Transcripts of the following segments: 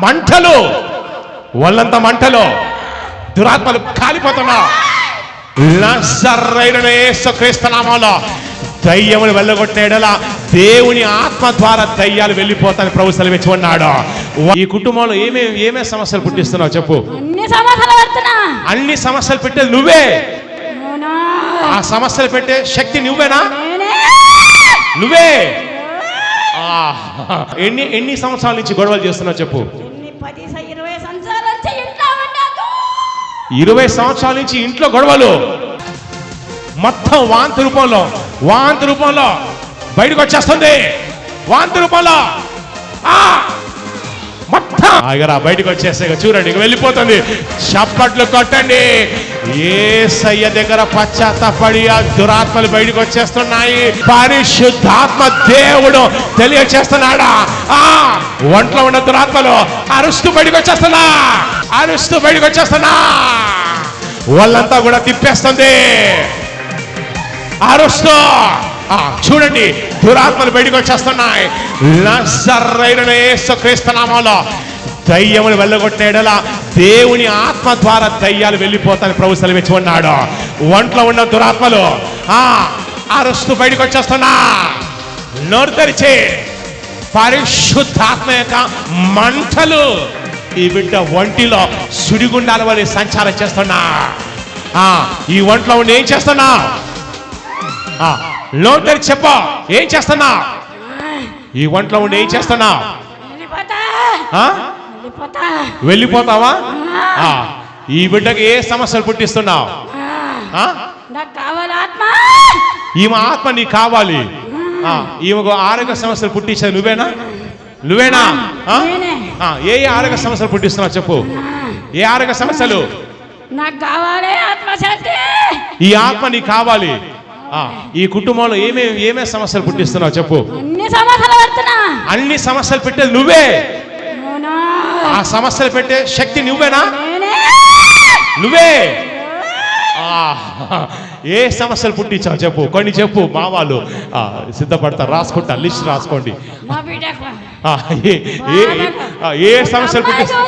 మంటలు, వాళ్ళంతా మంటలు, దురాత్మలు కాలిపోతున్నా. నజరేయుడైన యేసుక్రీస్తు నామములో దయ్యములు వెళ్ళగొట్టేడలా దేవుని ఆత్మ ద్వారా దయ్యాలు వెళ్ళిపోతాయని ప్రభు సెలవిచ్చి ఉన్నాడు. ఈ కుటుంబంలో ఏమే సమస్యలు పుట్టిస్తున్నావు చెప్పు. అన్ని సమస్యలు పెట్టేది నువ్వే. ఆ సమస్యలు పెట్టే శక్తి నువ్వేనా? నువ్వే. ఎన్ని సంవత్సరాల నుంచి గొడవలు చేస్తున్నావు చెప్పు. 20 సంవత్సరాల నుంచి ఇంట్లో గొడవలు, మొత్తం వాంతి రూపంలో బయటకు వచ్చేస్తుంది. వాంతి రూపంలో మొత్తం బయటకు వచ్చేస్తే చూడండి, వెళ్ళిపోతుంది. చప్పట్లు కొట్టండి. యేసయ్య దగ్గర పశ్చాత్తాపడి ఆ దురాత్మలు బయటకు వచ్చేస్తున్నాయి. పరిశుద్ధాత్మ దేవుడు తెలియచేస్తున్నాడా? ఒంట్లో ఉన్న దురాత్మలు అరుస్తూ బయటకు వచ్చేస్తున్నా. వాళ్ళంతా కూడా తిప్పేస్తుంది అరుస్తూ. చూడండి, దురాత్మలు బయటకు వచ్చేస్తున్నాయి. నజరేయుడైన యేసుక్రీస్తు నామములో దయ్యములు వెళ్ళగొట్టేడలా దేవుని ఆత్మ ద్వారా దయ్యాలు వెళ్ళిపోతాయని ప్రభు సెలవిచ్చి ఉన్నాడు. ఒంట్లో ఉన్న దురాత్మలు అరుస్తూ బయటకు వచ్చేస్తున్నా. నోరు తెరిచి పరిశుద్ధాత్మ యొక్క మంటలు ఈ బిడ్డ ఒంటిలో సుడిగుండాల వల్ల సంచారం చేస్తున్నా. ఈ ఒంట్లో ఉండి ఏం చేస్తున్నా? నోరు తెరిచి చెప్పు, ఏం చేస్తున్నా? ఈ ఒంట్లో ఉండి ఏం చేస్తున్నా? వెళ్ళిపోతావా? ఈ బిడ్డకి ఏ సమస్యలు పుట్టిస్తున్నావు? ఈమె ఆత్మ నీకు కావాలి. ఈమెకు ఆరోగ్య సమస్యలు పుట్టించేది నువ్వేనా? ఏ ఆరోగ్య సమస్యలు పుట్టిస్తున్నావు చెప్పు. ఏ ఆరోగ్య సమస్యలు? నాకు కావాలి ఆత్మశాంతి. ఈ ఆత్మ నీకు కావాలి. ఈ కుటుంబంలో ఏమే సమస్యలు పుట్టిస్తున్నావు చెప్పు. అన్ని సమస్యలు పెట్టేది నువ్వే. ఆ సమస్యలు పెట్టే శక్తి నువ్వేనా? నువ్వే. ఏ సమస్యలు పుట్టించావు చెప్పు. కొన్ని చెప్పు. మా వాళ్ళు సిద్ధపడతారు, రాసుకుంటా, లిస్ట్ రాసుకోండి. ఏ సమస్యలు పుట్టిస్తావు?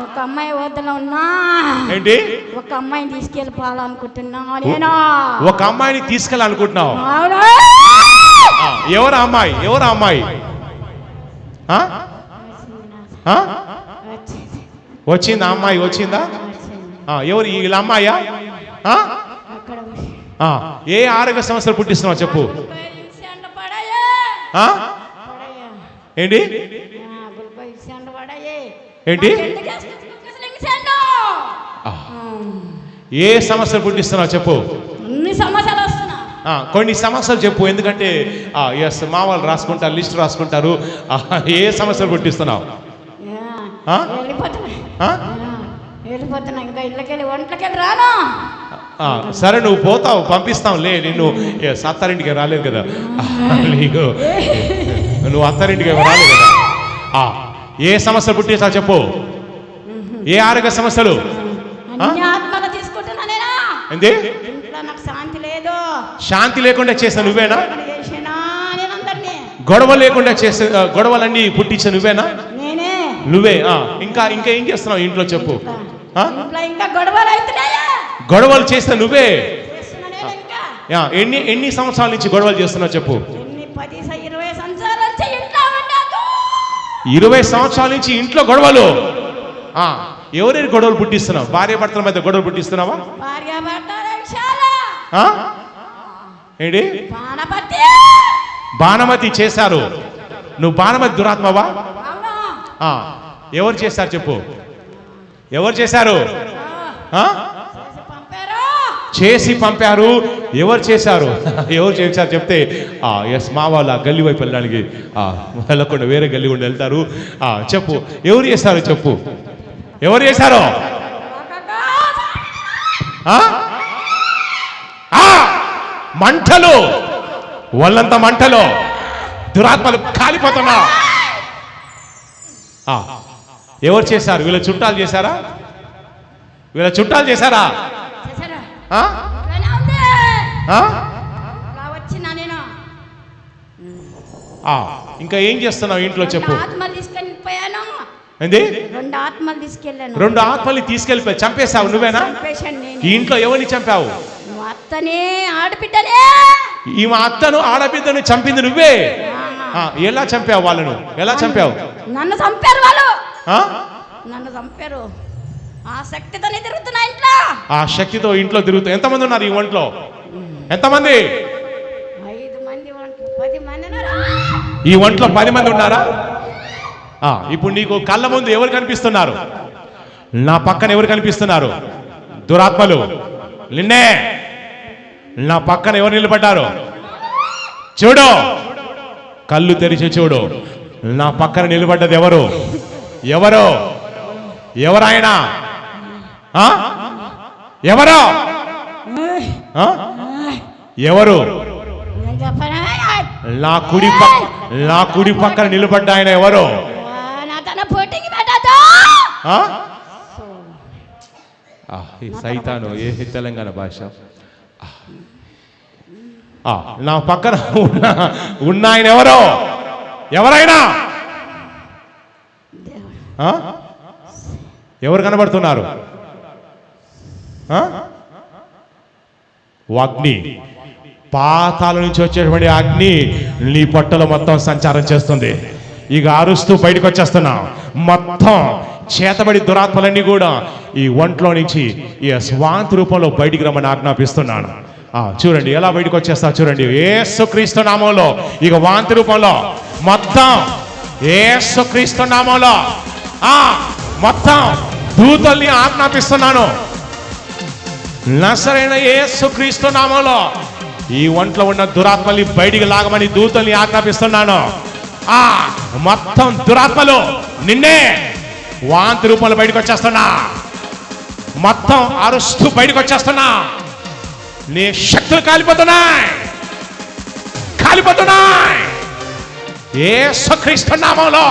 ఒక అమ్మాయి వద్దన ఉన్నా. ఏంటి? ఒక అమ్మాయిని తీసుకెళ్ళిపోవాలనుకుంటున్నాను. ఒక అమ్మాయిని తీసుకెళ్ళాలనుకుంటున్నావు? ఎవరు అమ్మాయి? వచ్చిందా అమ్మాయి? వచ్చిందా? ఎవరు వీళ్ళ అమ్మాయా? ఏ ఆరోగ్య సమస్యలు పుట్టిస్తున్నావు చెప్పు. ఏంటి? ఏ సమస్యలు పుట్టిస్తున్నావు చెప్పు. కొన్ని సమస్యలు చెప్పు. ఎందుకంటే మా వాళ్ళు రాసుకుంటారు, లిస్ట్ రాసుకుంటారు. ఏ సమస్యలు పుట్టిస్తున్నావు? సరే, నువ్వు పోతావు, పంపిస్తావులే. నిన్ను అత్తారింటికి రాలేదు కదా, నువ్వు అత్తారింటికి రాలేదు కదా. ఏ సమస్యలు పుట్టిస్తావు చెప్పు. ఏ ఆరోగ్య సమస్యలు? ఏంటి? శాంతి లేకుండా చేసా నువ్వేనా? గొడవ లేకుండా చేసే గొడవలన్నీ పుట్టించా నువ్వేనా? నువ్వే. ఇంకా ఏం చేస్తున్నావు ఇంట్లో చెప్పు. గొడవలు చేస్తా నువ్వే. ఎన్ని సంవత్సరాల నుంచి గొడవలు చేస్తున్నావు చెప్పు. 20 సంవత్సరాల నుంచి ఇంట్లో గొడవలు. ఎవరెవరి గొడవలు పుట్టిస్తున్నావు? భార్య భర్తల మధ్య గొడవలు పుట్టిస్తున్నావా? ఏంటి? బాణమతి చేశారు. నువ్వు బాణమతి దురాత్మవా? ఎవరు చేశారు చెప్పు. ఎవరు చేశారు? చేసి పంపారు. ఎవరు చేశారు చెప్తే ఎస్, మా వాళ్ళ గల్లీ వైపు వెళ్ళడానికి వెళ్ళకుండా వేరే గల్లీ గుండా వెళ్తారు. చెప్పు, ఎవరు చేశారు చెప్పు. ఎవరు చేశారో? మంటలు, వాళ్ళంతా మంటలు, దురాత్మలు కాలిపోతున్నా. ఎవరు చేశారు? వీళ్ళ చుట్టాలు చేశారా? ఇంకా ఏం చేస్తున్నావు ఇంట్లో చెప్పు. 2 ఆత్మలు తీసుకెళ్ళిపోయాను. ఏంది? 2 ఆత్మలు తీసుకెళ్ళాను. 2 ఆత్మల్ని తీసుకెళ్ళిపోయి చంపేశావు నువ్వేనా? చంపేశాను నేను. ఈ ఇంట్లో ఎవరిని చంపావు? మా అత్తనే, ఆడబిడ్డనే. ఈ మా అత్తను ఆడబిడ్డను చంపింది నువ్వే. ఎలా చంపావు వాళ్ళను? ఎలా చంపావు? నన్ను చంపారు వాళ్ళు. నన్ను చంపారు. ఆ శక్తితోనే తిరుగుతున్నా ఇంట్లో. ఆ శక్తితో ఇంట్లో తిరుగుతూ ఎంతమంది ఉన్నారు ఈ ఒంట్లో? ఎంతమంది? 5 మంది, 10 మంది ఉన్నారు. ఈ ఒంట్లో 10 మంది ఉన్నారా? ఇప్పుడు నీకు కళ్ళ ముందు ఎవరు కనిపిస్తున్నారు? నా పక్కన ఎవరు కనిపిస్తున్నారు? దురాత్మలు. నిన్నే నా పక్కన ఎవరు నిలబడ్డారు? చూడు, కళ్ళు తెరిచి చూడు. నా పక్కన నిలబడ్డది ఎవరు? ఎవరు? ఎవరాయన? ఎవరు? ఎవరు? నా కుడి పక్కన నిలబడ్డ ఆయన ఎవరు? సైతాను. ఏ తెలంగాణ భాష? నా పక్కన ఉన్న ఆయన ఎవరు? ఎవరైనా ఎవరు కనబడుతున్నారు? అగ్ని, పాతాల నుంచి వచ్చేటువంటి అగ్ని నీ పొట్టలో మొత్తం సంచారం చేస్తుంది. ఇక అరుస్తూ బయటకు వచ్చేస్తున్నావు. మొత్తం చేతబడి దురాత్మలన్నీ కూడా ఈ ఒంట్లో నుంచి ఈ స్వాంతి రూపంలో బయటికి రమ్మని ఆజ్ఞాపిస్తున్నాను. చూడండి ఎలా బయటకు వచ్చేస్తా చూడండి. యేసుక్రీస్తు నామంలో ఇక వాంతి రూపంలో మొత్తం యేసుక్రీస్తు నామంలో మొత్తం దూతల్ని ఆజ్ఞాపిస్తున్నాను. నజరేయుడైన యేసుక్రీస్తు నామంలో ఈ ఒంట్లో ఉన్న దురాత్మల్ని బయటికి లాగమని దూతల్ని ఆజ్ఞాపిస్తున్నాను. మొత్తం దురాత్మలు నిన్నే వాంతి రూపంలో బయటకు వచ్చేస్తున్నా. మొత్తం అరుస్తూ బయటకు వచ్చేస్తున్నా. నీ శక్తులు కాలిపోతున్నాయి. యేసుక్రీస్తు నామంలో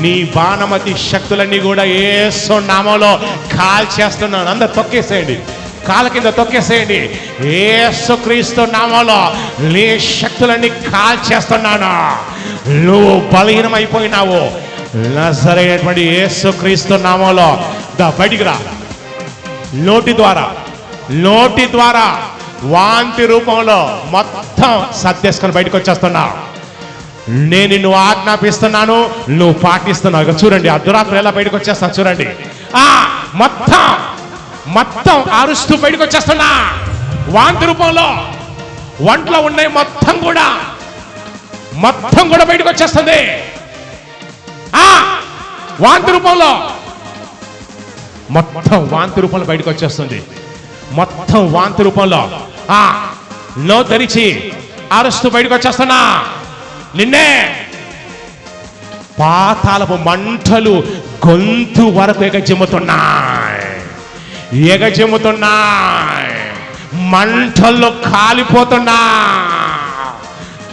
నీ బాణమతి శక్తులన్నీ కూడా యేసు నామంలో కాల్చేస్తున్నాను. అందరు తొక్కేసేయండి, కాళ్ళ కింద తొక్కేసేయండి. యేసుక్రీస్తు నామంలో నీ శక్తులన్నీ కాల్చేస్తున్నాను. నువ్వు బలహీనమైపోయినావు. నజరేయుడైనటువంటి యేసుక్రీస్తు నామంలో బయటికి రా. నోటి ద్వారా వాంతి రూపంలో మొత్తం సర్దేసుకొని బయటకు వచ్చేస్తున్నా. నేను నిన్ను ఆజ్ఞాపిస్తున్నాను, నువ్వు పాటిస్తున్నావు. చూడండి ఆ దురాత్మ ఎలా బయటకు వచ్చేస్తా చూడండి. మొత్తం అరుస్తూ బయటకు వచ్చేస్తున్నా. వాంతి రూపంలో ఒంట్లో ఉన్నాయి మొత్తం కూడా బయటకు వచ్చేస్తుంది. వాంతి రూపంలో బయటకు వచ్చేస్తుంది. మొత్తం వాంతి రూపంలో నో తెరిచి అరుస్తూ బయటకు వచ్చేస్తున్నా. నిన్నే పాతాళపు మంటలు గొంతు వరకు ఎగజిమ్ముతున్నాయి. మంటల్లో కాలిపోతున్నా.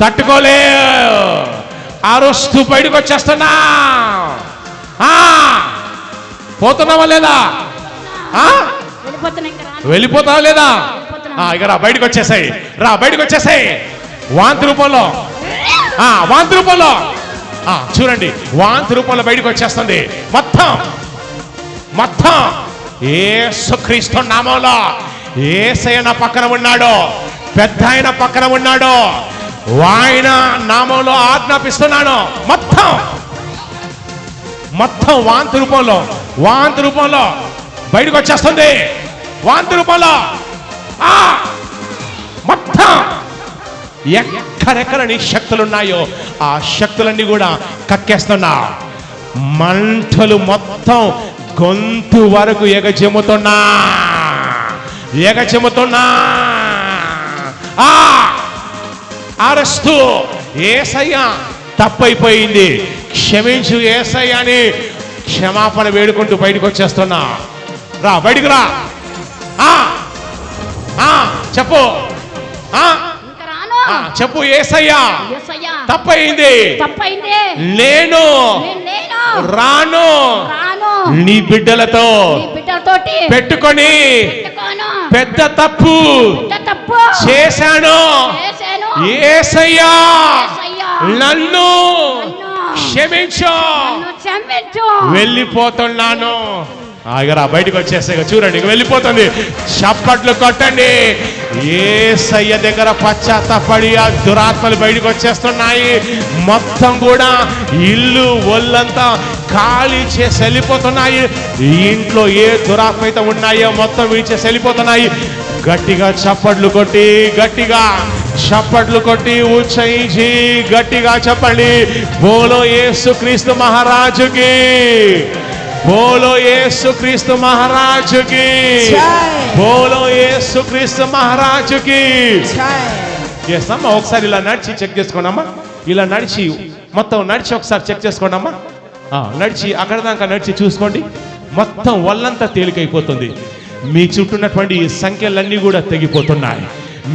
తట్టుకోలే. అరుస్తూ బయటకు వచ్చేస్తున్నా. పోతున్నావా లేదా? వెళ్ళిపోతావా లేదా? ఇక రా, బయటకు వచ్చేసాయి. బయటకు వచ్చేసాయి. వాంతి రూపంలో చూడండి, వాంతి రూపంలో బయటకు వచ్చేస్తుంది. మొత్తం యేసుక్రీస్తు నామంలో యేసయ్య నా పక్కన ఉన్నాడు, పెద్ద ఆయన పక్కన ఉన్నాడు. ఆయన నామంలో ఆజ్ఞాపిస్తున్నాను. మొత్తం వాంతి రూపంలో బయటకు వచ్చేస్తుంది. వాంతి రూపంలో మొత్తం ఎక్కడెక్కడ నీ శక్తులున్నాయో ఆ శక్తులన్నీ కూడా కక్కేస్తున్నా. మంటలు మొత్తం గొంతు వరకు ఎగజిమ్ముతున్నా. అరుస్తూ యేసయ్య తప్పైపోయింది, క్షమించు యేసయ్య అని క్షమాపణ వేడుకుంటూ బయటకు వచ్చేస్తున్నా. బయటికి రా. చెప్పు చెప్పు. యేసయ్యా తప్పయింది, నేను రాను. నీ బిడ్డలతో పెట్టుకొని పెద్ద తప్పు చేశాను. యేసయ్యా నన్ను క్షమించు, వెళ్ళిపోతున్నాను. ఆగరా, బయటకు వచ్చేస్తే చూడండి, ఇక వెళ్ళిపోతుంది. చప్పట్లు కొట్టండి. యేసయ్య దగ్గర పశ్చాత్తాపడి ఆ దురాత్మలు బయటకు వచ్చేస్తున్నాయి. మొత్తం కూడా ఇల్లు ఒళ్ళంతా ఖాళీ చేసి వెళ్ళిపోతున్నాయి. ఈ ఇంట్లో ఏ దురాత్మ అయితే ఉన్నాయో మొత్తం విడిచేసి వెళ్ళిపోతున్నాయి. గట్టిగా చప్పట్లు కొట్టి, గట్టిగా చప్పట్లు కొట్టి ఉచ్చరించి గట్టిగా చెప్పండి, బోలో యేసుక్రీస్తు మహారాజుకి, బోలో యేసుక్రీస్తు మహారాజుకి, బోలో యేసుక్రీస్తు మహారాజుకి. ఎస్ అమ్మా, ఒకసారి ఇలా నడిచి చెక్ చేసుకోండి అమ్మా. ఇలా నడిచి మొత్తం నడిచి ఒకసారి చెక్ చేసుకోండి అమ్మా. నడిచి అక్కడ దాకా నడిచి చూసుకోండి. మొత్తం ఒళ్ళంతా తేలికైపోతుంది. మీ చుట్టూన్నటువంటి ఈ సంఖ్యలన్నీ కూడా తెగిపోతున్నాయి.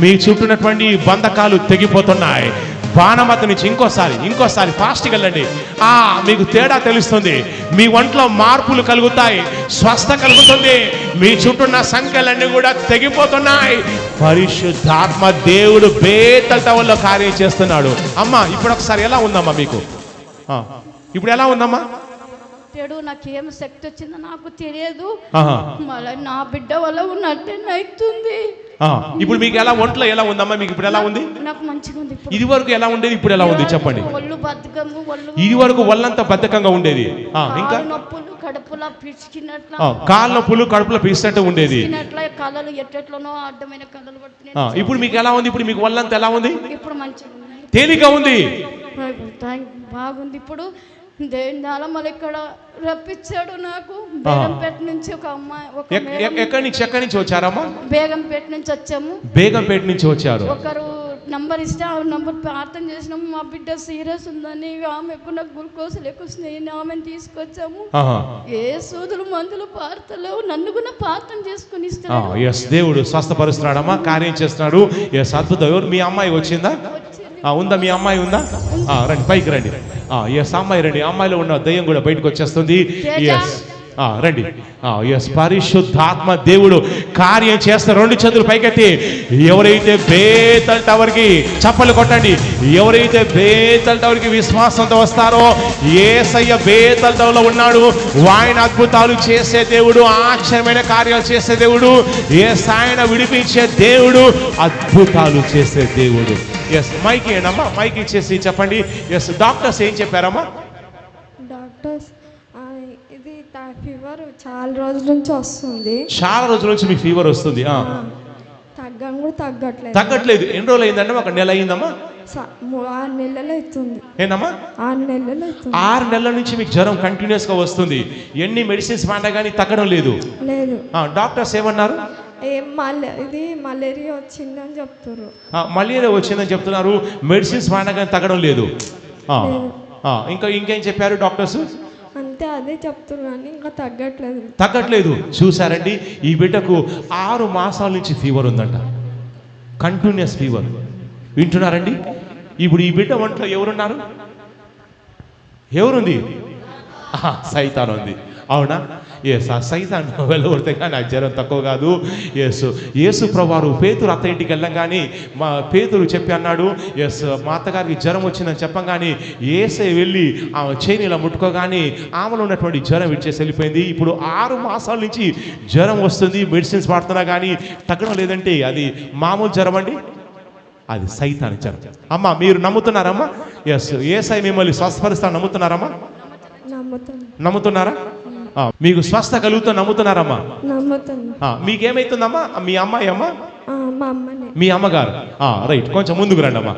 మీ చుట్టూన్నటువంటి బంధకాలు తెగిపోతున్నాయి. బాణమత నుంచి ఇంకోసారి ఫాస్ట్గా వెళ్ళండి. మీకు తేడా తెలుస్తుంది. మీ ఒంట్లో మార్పులు కలుగుతాయి, స్వస్థ కలుగుతుంది. మీ చుట్టూన్న సంఖ్యలన్నీ కూడా తెగిపోతున్నాయి. పరిశుద్ధాత్మ దేవుడు బేతల్టవల్లో కార్యం చేస్తున్నాడు. అమ్మా, ఇప్పుడు ఒకసారి ఎలా ఉందమ్మా మీకు? ఇప్పుడు ఎలా ఉందమ్మా? నాకేం శక్తి వచ్చిందో నాకు తెలియదు. మళ్ళీ నా బిడ్డ వల్ల ఉన్నట్టే అవుతుంది. ఇప్పుడు మీకు ఎలా, ఒంట్లో ఎలా ఉందమ్మా మీకు? ఇప్పుడు ఎలా ఉంది? నాకు మంచిగా ఉంది. ఇది వరకు ఎలా ఉండేది, ఇప్పుడు ఎలా ఉంది చెప్పండి? ఒళ్ళు బద్ధకము, ఇది వరకు ఒళ్ళంతా బద్ధకంగా ఉండేది. ఇంకా నొప్పులు, కడుపులో పిచ్చికినట్ల, కాళ్ళ నొప్పులు, కడుపులో పిచ్చినట్టు ఉండేది. కళలు ఎట్లనో అడ్డమైన కళలు పడుతున్నాయి. ఇప్పుడు మీకు ఎలా ఉంది? ఇప్పుడు మీకు ఒళ్ళంతా ఎలా ఉంది? ఇప్పుడు మంచిగా ఉంది, తేలిగా ఉంది, బాగుంది. ఇప్పుడు దేవుని మళ్ళీ ఇక్కడ రప్పించాడు నాకు. బేగంపేట నుంచి ఒక అమ్మాయి, ఎక్కడి నుంచి వచ్చారమ్మా? బేగంపేట నుంచి వచ్చాము. బేగంపేట నుంచి వచ్చారు. ఒకరు నంబర్ ఇస్తే ఆ నంబర్ ప్రార్థన చేసినాము. మా బిడ్డ సీరియస్ ఉందని, ఆమె ఎక్కువ గ్లూకోజులు ఎక్కువ ఆమెను తీసుకొచ్చాము. ఏ సూదులు మందులు పారుతలేవు, నన్ను కూడా ప్రార్థన చేసుకుని ఇస్తాడు. ఎస్, దేవుడు స్వస్థపరుస్తున్నాడమ్మా, కార్యం చేస్తున్నాడు. ఎస్, అద్భుతం. ఎవరు మీ అమ్మాయి వచ్చిందా? ఉందా? మీ అమ్మాయి ఉందా? రండి, పైకి రండి. ఎస్, అమ్మాయి రండి. అమ్మాయిలో ఉన్న దయ్యం కూడా బయటకు వచ్చేస్తుంది. ఎస్, రండి. ఎస్, పరిశుద్ధాత్మ దేవుడు కార్యం చేస్తే రెండు చేతులు పైకెత్తి ఎవరైతే బేతల్ టవర్కి చప్పలు కొట్టండి. ఎవరైతే బేతల్ టవర్కి విశ్వాసంతో వస్తారో, యేసయ్య బేతల్ టవర్లో ఉన్నాడు. ఆయన అద్భుతాలు చేసే దేవుడు, ఆశ్చర్యమైన కార్యాలు చేసే దేవుడు, యేసయ్యను విడిపించే దేవుడు, అద్భుతాలు చేసే దేవుడు. ఎస్, మైక్ ఏనమ్మా, మైక్ ఇచ్చేసి చెప్పండి. ఎస్, డాక్టర్స్ ఏం చెప్పారమ్మా? డాక్టర్స్ ఇది ఫీవర్ చాలా రోజుల నుంచి వస్తుంది. చాలా రోజుల నుంచి మీకు ఫీవర్ వస్తుంది. తగ్గం కూడా తగ్గట్లేదు. ఎన్ని రోజులు అయిందండి? ఒక నెల అయిందమ్మా? 6 నెలలు అవుతుంది. ఏంటమ్మా? 6 నెలలు అవుతుంది. 6 నెలల నుంచి మీకు జ్వరం కంటిన్యూస్ గా వస్తుంది. ఎన్ని మెడిసిన్స్ వాడినా కానీ తగ్గడం లేదు. డాక్టర్స్ ఏమన్నారు? ఇది మలేరియా వచ్చిందని చెప్తారు. మలేరియా వచ్చిందని చెప్తున్నారు. మెడిసిన్స్ వాడినా కానీ తగ్గడం లేదు. ఇంకేం చెప్పారు డాక్టర్స్? అంతే, అదే చెప్తున్నారు, ఇంకా తగ్గట్లేదు. చూసారండి, ఈ బిడ్డకు 6 మాసాల నుంచి ఫీవర్ ఉందంట, కంటిన్యూస్ ఫీవర్. వింటున్నారండి? ఇప్పుడు ఈ బిడ్డ ఒంట్లో ఎవరున్నారు? ఎవరుంది? సైతాన్ ఉంది. అవునా? ఎస్, ఆ సైతాన్ వెళ్ళగొడితే కానీ ఆ జ్వరం తక్కువ కాదు. యేసు ప్రభువారు పేతురు అత్త ఇంటికి వెళ్ళంగానే మా పేతురు చెప్పి అన్నాడు, ఎస్, మా అత్తగారికి జ్వరం వచ్చిందని చెప్పంగానే యేసే వెళ్ళి ఆమె చేయిని ఇలా ముట్టుకోగానే ఆమెలో ఉన్నటువంటి జ్వరం విడిచేసి వెళ్ళిపోయింది. ఇప్పుడు 6 మాసాల నుంచి జ్వరం వస్తుంది, మెడిసిన్స్ వాడుతున్నా కానీ తగ్గడం లేదంటే అది మామూలు జ్వరం అండి, అది సైతాన్ జ్వరం. అమ్మా, మీరు నమ్ముతున్నారమ్మా? ఎస్, యేసయ్య మిమ్మల్ని స్వస్థపరుస్తాను నమ్ముతున్నారమ్మా? నమ్ముతున్నారా? మీకు స్వస్థ కలుగుతా నమ్ముతున్నారమ్మా? మీకేమైతుందమ్మా? మీ అమ్మాయి అమ్మా? మీ అమ్మగారు. రైట్, కొంచెం ముందుకు రండి అమ్మా.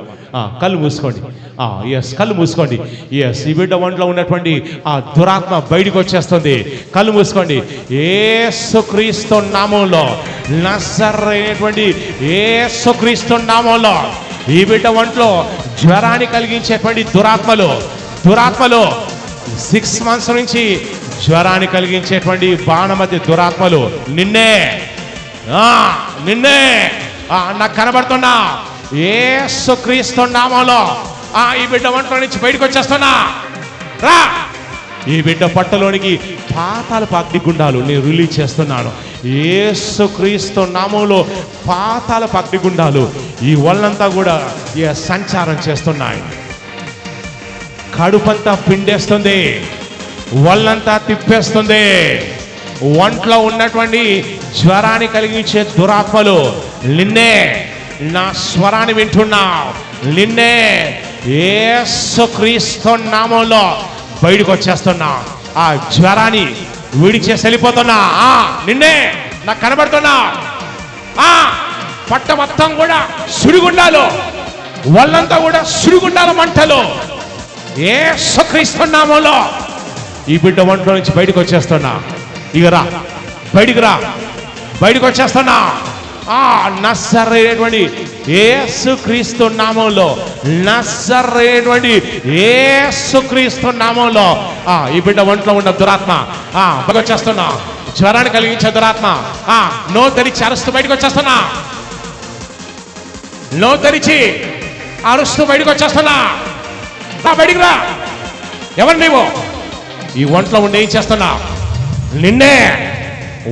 కళ్ళు మూసుకోండి. ఎస్, కళ్ళు మూసుకోండి. ఎస్, ఈ బిడ్డ ఒంట్లో ఉన్నటువంటి ఆ దురాత్మ బయటకు వచ్చేస్తుంది. కళ్ళు మూసుకోండి. యేసుక్రీస్తు నామంలో, నజరేయుడైనటువంటి యేసుక్రీస్తు నామంలో ఈ బిడ్డ ఒంట్లో జ్వరాన్ని కలిగించేటువంటి దురాత్మలు 6 months నుంచి జ్వరాన్ని కలిగించేటువంటి బాణమతి దురాత్మలు నిన్నే నాకు కనబడుతున్నా. యేసుక్రీస్తు నామంలో ఈ బిడ్డ ఒంట్లో నుంచి బయటకు వచ్చేస్తున్నా. రా, ఈ బిడ్డ పట్టలోనికి పాతాళపు అగ్నిగుండాలు నేను రిలీజ్ చేస్తున్నాను. యేసుక్రీస్తు నామంలో పాతాళపు అగ్నిగుండాలు ఈ ఒళ్ళంతా కూడా సంచారం చేస్తున్నాయి. కడుపంతా పిండేస్తుంది, ఒళ్ళంతా తిప్పేస్తుంది. ఒంట్లో ఉన్నటువంటి జ్వరాన్ని కలిగించే దురాత్మలు నిన్నే, నా స్వరాన్ని వింటున్నావు, నిన్నే యేసుక్రీస్తు నామంలో బయటకు వచ్చేస్తున్నా. ఆ జ్వరాన్ని విడిచేసి వెళ్ళిపోతున్నా. నిన్నే నాకు కనబడుతున్నా. పట్ట మొత్తం కూడా సుడిగుండాలు, వాళ్ళంతా కూడా సుడిగుండాల మంటలు. యేసుక్రీస్తు నామంలో ఈ బిడ్డ ఒంట్లో నుంచి బయటకు వచ్చేస్తున్నా. ఇక రా, బయటికి రా, బయటకు వచ్చేస్తున్నా. నజరేయుడైనటువంటి యేసుక్రీస్తు నామంలో, నజరేయుడైనటువంటి యేసుక్రీస్తు నామంలో ఈ బిడ్డ ఒంట్లో ఉన్న దురాత్మ బయటకు వచ్చేస్తున్నా. జ్వరాన్ని కలిగించే దురాత్మ నో తెరిచి అరుస్తూ బయటకు వచ్చేస్తున్నా. నో తెరిచి అరుస్తూ బయటకు వచ్చేస్తున్నా. బయటికి రా. ఎవరు నీవు? ఈ ఒంట్లో ఉండి ఏం చేస్తున్నా? నిన్నే.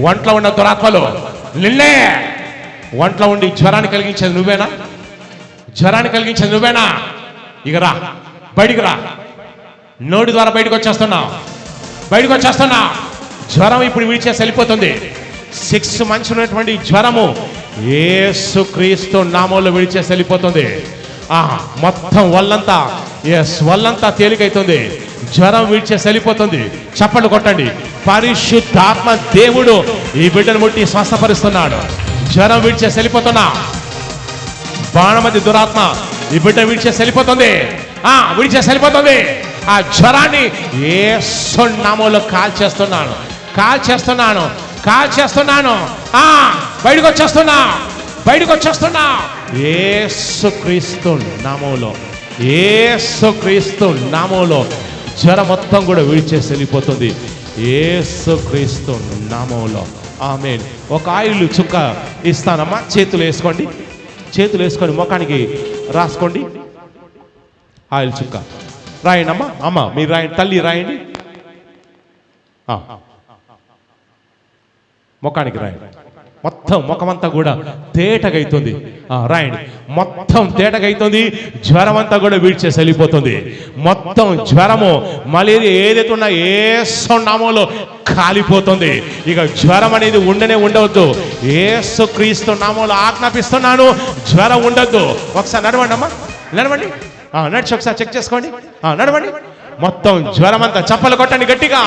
ఒంట్లో ఉన్న దురాత్మలు నిన్నే. ఒంట్లో ఉండి జ్వరాన్ని కలిగించేది నువ్వేనా? జ్వరాన్ని కలిగించేది నువ్వేనా? ఇక రా, బయటికి రా. నోటి ద్వారా బయటకు వచ్చేస్తున్నా, బయటకు వచ్చేస్తున్నా. జ్వరం ఇప్పుడు విడిచేసి వెళ్ళిపోతుంది. 6 months ఉన్నటువంటి జ్వరము యేసుక్రీస్తు నామంలో విడిచేసి వెళ్ళిపోతుంది. మొత్తం వల్లంతా, వల్లంతా తేలికైతుంది. జ్వరం విడిచేసి వెళ్ళిపోతుంది. చప్పట్లు కొట్టండి. పరిశుద్ధాత్మ దేవుడు ఈ బిడ్డను ముట్టి స్వస్థపరుస్తున్నాడు. జ్వరం విడిచేసి వెళ్ళిపోతున్నా. బాణమతి దురాత్మ ఈ బిడ్డ విడిచేసి వెళ్ళిపోతుంది. విడిచేసి వెళ్ళిపోతుంది. ఆ జ్వరాన్ని యేసు నామంలో కాల్చేస్తున్నాను, కాల్చేస్తున్నాను, కాల్చేస్తున్నాను. బయటకు వచ్చేస్తున్నా, బయటకు వచ్చేస్తున్నా. యేసుక్రీస్తు నామంలో, యేసుక్రీస్తు నామంలో జ్వరం మొత్తం కూడా విడిచేసి వెళ్ళిపోతుంది. యేసుక్రీస్తు నామంలో. ఆమేన్. ఒక ఆయిల్ చుక్క ఇస్తానమ్మా. చేతులు వేసుకోండి, చేతులు వేసుకొని ముఖానికి రాసుకోండి. ఆయిల్ చుక్క రాయండి అమ్మా. అమ్మ మీరు రాయండి, తల్లి రాయండి. ముఖానికి రాయండి. మొత్తం ముఖమంతా కూడా తేటగైతుంది. రాయండి. మొత్తం తేటగైతుంది. జ్వరం అంతా కూడా విడిచేసి వెళ్ళిపోతుంది. మొత్తం జ్వరము, మలేరియా ఏదైతే ఉన్నా యేసు నామంలో కాలిపోతుంది. ఇక జ్వరం అనేది ఉండవద్దు. యేసుక్రీస్తు నామంలో ఆజ్ఞాపిస్తున్నాను, జ్వరం ఉండొద్దు. ఒకసారి నడవండి అమ్మా, నడవండి. నడిచి ఒకసారి చెక్ చేసుకోండి. నడవండి. మొత్తం జ్వరం అంతా చప్పలు కొట్టండి గట్టిగా.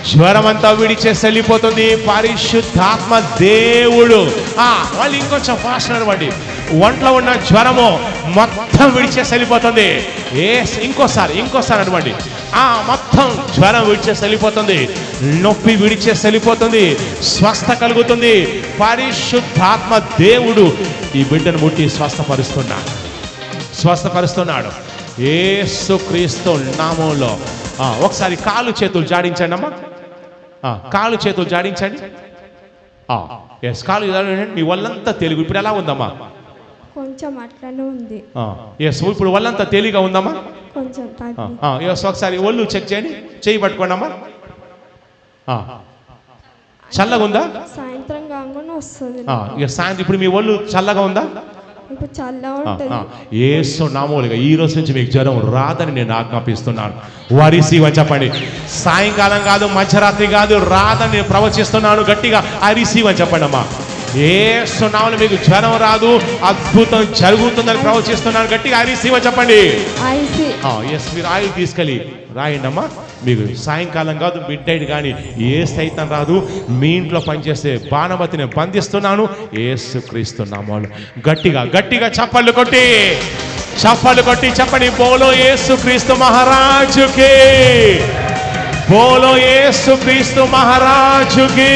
జ్వరం అంతా విడిచేసి వెళ్ళిపోతుంది. పరిశుద్ధాత్మ దేవుడు వాళ్ళు ఇంకొంచెం ఫాస్ట్ నడవండి. ఒంట్లో ఉన్న జ్వరము మొత్తం విడిచేసి వెళ్ళిపోతుంది. ఇంకోసారి నడవండి. మొత్తం జ్వరం విడిచేసి వెళ్ళిపోతుంది. నొప్పి విడిచేసి వెళ్ళిపోతుంది. స్వస్థ కలుగుతుంది. పరిశుద్ధాత్మ దేవుడు ఈ బిడ్డను ముట్టి స్వస్థపరుస్తున్నాడు. యేసుక్రీస్తు నామంలో. ఒకసారి కాలు చేతులు జాడించండి అమ్మా. కాలు చేతులు జాడించండి. కాలు జాడించండి. మీ ఒళ్ళంతా తెలుగు ఇప్పుడు ఎలా ఉందమ్మా? కొంచెం అట్లనే ఉంది. ఇప్పుడు ఒళ్ళంతా తేలిగా ఉందమ్మా? కొంచెం ఒకసారి ఒళ్ళు చెక్ చేయండి. చేయి పట్టుకోండి అమ్మా. చల్లగా ఉందా? సాయంత్రం కాగానే వస్తుంది. సాయంత్రం ఇప్పుడు మీ ఒళ్ళు చల్లగా ఉందా? ఇప్పుడు చల్లగా ఉంటుంది. యేసు నామములుగా ఈ రోజు నుంచి మీకు జ్వరం రాదని నేను ఆజ్ఞాపిస్తున్నాను. వరిసీవ చెప్పండి. సాయంకాలం కాదు, మధ్యరాత్రి కాదు, రాదని నేను ప్రవచిస్తున్నాను. గట్టిగా అరిసీవ చెప్పండి అమ్మా. యేసు నామములో మీకు జ్వరం రాదు, అద్భుతం జరుగుతుందని ప్రవచిస్తున్నాను. గట్టిగా అరిసీవ చెప్పండి. మీరు ఆయిల్ తీసుకెళ్ళి రాయండి అమ్మా. మీకు సాయంకాలం కాదు, మిడ్ నైట్ కానీ ఏ సైతం రాదు. మీ ఇంట్లో పనిచేసే బాణమతిని బంధిస్తున్నాను యేసుక్రీస్తు నామములో. గట్టిగా చప్పళ్ళు కొట్టి చెప్పండి. బోలో యేసుక్రీస్తు మహారాజుకి, బోలో యేసుక్రీస్తు మహారాజుకి.